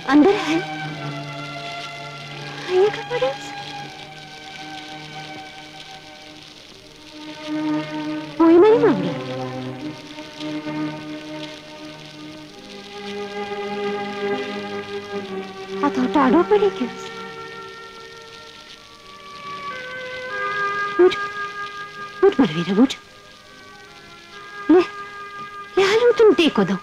अंदर है ये कपड़े कोई नहीं मांगे तो टाड़ो पड़े क्या उठ उठ बलवीर उठ ले हाल तुम देखो दो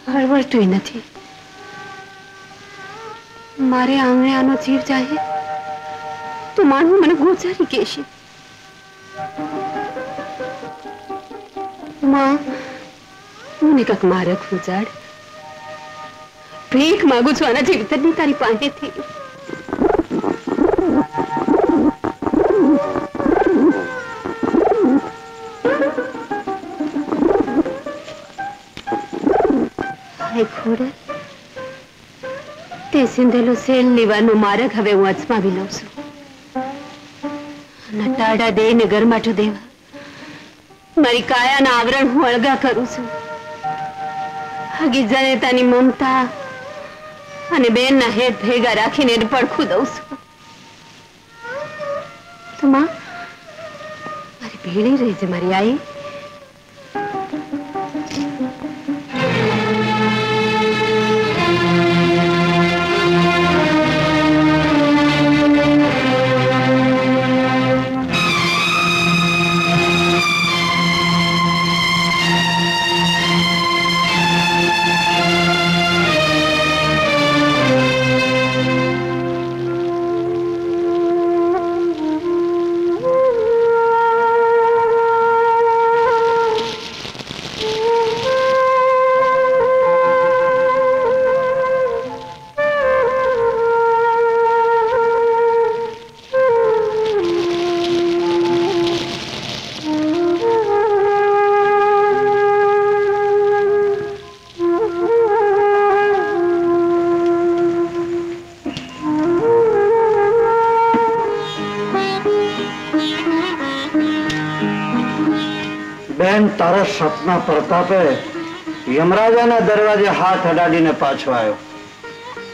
हड़बड़तुं नहीं मारे आंगणे आनो जीव जाए तो मानव मने गोचारी कहेशे मां મને કક મારે ખુજાડ ભીખ માંગુ છું આના જીવતરની તારી પાસેથી તે સિંધેલો સેલ લેવાનો માર્ગ હવે હું અજમાવી લઉં છું નટાડા દઈને ઘરમાઠું દેવા મારી કાયાના આવરણ હું અળગા કરું છું ગીજાને તાની મમતા અને બેનના હેત ભેગા રાખીને પડખું દઉં છું તો માં મારી ભેળી રહી છે મારી આઈ तारा सपना प्रतापे यमराजा ना दरवाजे हाथ अडाड़ी ने पाछो आयो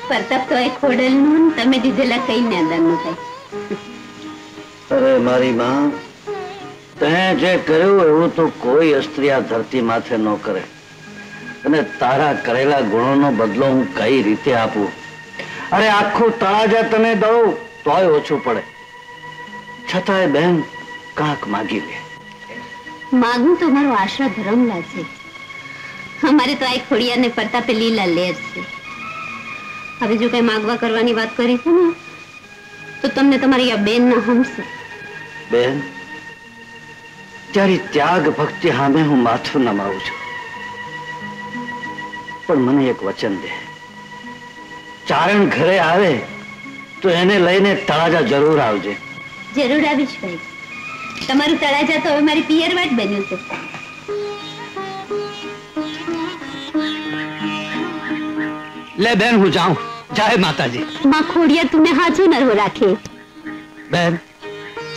प्रताप तो एक खोडल નું તમે દીધેલા કઈ ને અંદર નું કઈ અરે મારી માં, તે જે કર્યું એવું તો કોઈ સ્ત્રી આ ધરતી માથે ન કરે. અને તારા કરેલા ગુણોનો બદલો હું કઈ રીતે આપું? અરે આખું તળાજા તને દઉં તોય ઓછું પડે. છતાંય બેન કાંક માગી લે. માગું તો મારો આશરા ધર્મ લાગશે. અમારે તો આ ખોડિયાને પ્રતાપે લીલા લેર છે. હવે જો કઈ માગવા કરવાની વાત કરી છે ને તો તમને તમારી આ બેન ના હમશે. બેન, તારી ત્યાગ ભક્તિ સામે હું માથું નમાવું છું, પણ મને એક વચન દે. ચારણ ઘરે આવે તો એને લઈને તળાજા જરૂર આવજે. જરૂર આવીશ ભાઈ. તમારું તળાજા તો હવે મારી પિયરવાટ બન્યું છે. લે બેન, હું જાઉં. જય માતાજી. માં ખોડિયા તુને હાજો નરવો રાખે. બેન,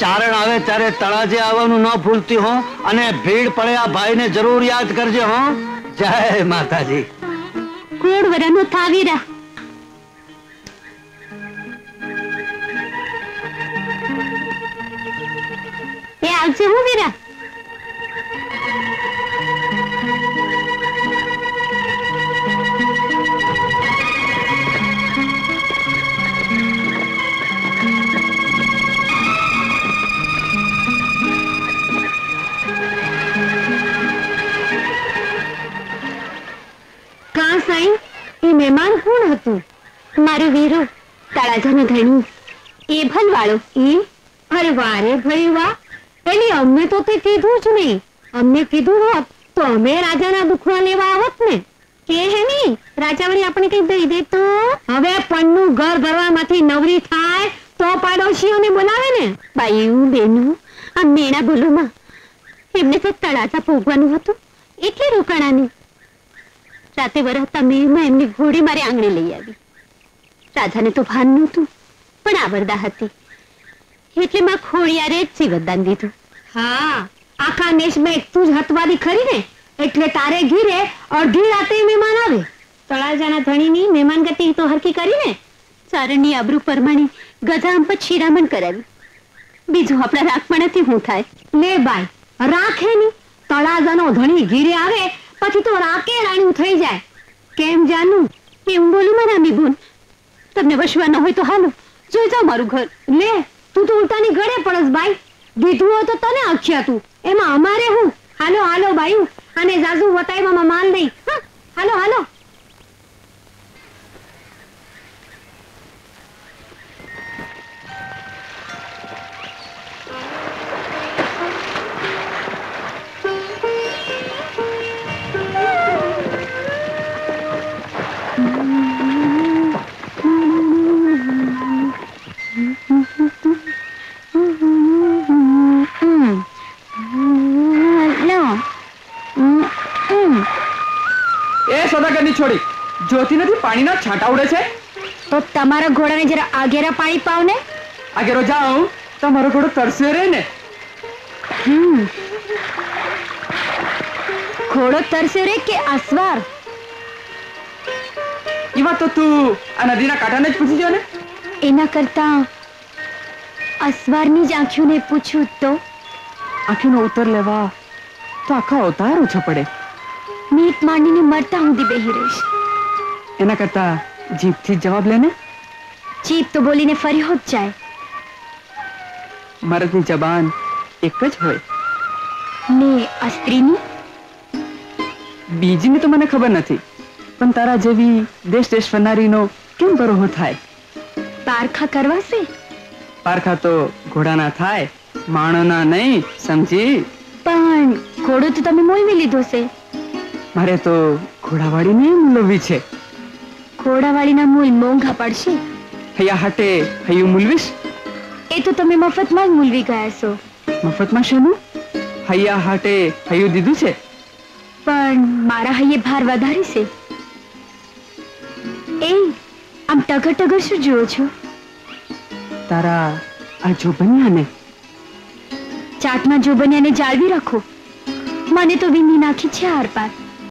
ચારણ આવે ત્યારે તળાજે આવવાનું ન ભૂલતી હો, અને ભીડ પડે આ ભાઈને જરૂર યાદ કરજે હો. જય માતાજી. કોડ વરાનો થાવીરા. એ આવજે હું વીરા. એ મહેમાન કોણ હતું? મારો વીરો, તળાજાનો ધણી. એ ભલવાળો. એ અરે વારે ભાઈ વાહ. એની અમને તો તે કીધું જ નહીં. અમને કીધું હોત તો અમે રાજાના દુખવા લેવા આવત ને. કે હે ની રાજા વળી આપણે કઈ દઈ દે તો? હવે પણનું ઘર ભરવામાંથી નવરી થાય તો પાડોશીઓને બોલાવે ને. બાયું બેનું, આ મેણા બોલોમાં એમને તો તળાજા પોગવાનું હતું એટલે રોકાણાની. રાતે વરસતા મેઘમાં એમની ઘોડી મારે આંગણે લઈ આવી. રાજાને તો ભાન નહોતું, પણ આવરદા હતી એટલે માં ખોડિયારે જ જીવતદાન દીધું. હા, આખા દેશમાં એક તું જ હતવાદી ખરી ને, એટલે તારે ઘીરે અડધી રાતે મહેમાન આવે. તળાજાના ધણીની મહેમાન ગતિ તો હરકી કરી ને. ચારણની આબરૂ પરમાણી ગધામ પર શિરામણ કરાવી. બીજું આપણા રાખવાનાથી શું થાય? લે બાઈ, રાખે ની. તળાજાનો ધણી ઘીરે આવે પછી તો રાકે રાણું થઈ જાય. કેમ જાનું? એવું બોલું મારા મીબુન. તમને વશવા ન હોય તો હાલો, જોઈ જાઓ મારું ઘર. લે, તું તો ઉલટાની ગળે પડસ બાઈ. દીધું હોય તો તને અખ્યા તું, એમાં અમારે હું? હાલો હાલો બાયું, અને જાજુ વટાઈવામાં માલ નહીં. હાલો હાલો. છોડી જોતી નથી પાણીના છાંટા ઉડે છે. તો તમારા ઘોડાને જરા આગેરા પાણી પાવ ને. આગેરો જાઉં, તમારો ઘોડો તરસ્યો રહે ને. ઘોડો તરસ્યો રે કે અસવાર? એ વાત તો તું આ નદીના કાંઠાને જ પૂછી જો ને. એના કરતા અસવારની જ આંખોને પૂછું તો. આંખોનો ઉત્તર લેવા તો આખો અવતાર ઓછો પડે. મીટ માંડીને મરતા સુધી બેહી રહીશ. એના કરતા જીભથી જવાબ લે ને. જીભ તો બોલીને ફરી હોત જાય. મરદની જબાન એક જ હોય ને આ સ્ત્રીની? બીજીની તો મને ખબર નથી, પણ તારા જેવી દેશ દેશ ફરનારીનો કેમ બરોહો થાય? પારખા કરવાશે? પારખા તો ઘોડાના થાય, માણોના નહીં, સમજી? પણ ઘોડો તો તમે મોલવી લીધો છે. મારે તો ઘોડાવાળીને મૂલવી છે. ઘોડાવાળીના મૂલ મોંઘા પડશે. હૈયા હાટે હૈયું મૂલવીશ? એ તો તમે મફતમાં જ મૂલવી ગયા છો. મફતમાં શેનું? હૈયા હાટે હૈયું દીધું છે. પણ મારા હૈયે ભાર વધારે છે. એ આમ ટગર ટગર શું જુઓ છો? તારા આ જોબનિયાને. ચાટમાં જોબનિયાને જાળવી રાખો. મને તો વીની નાખી છે આર પાર.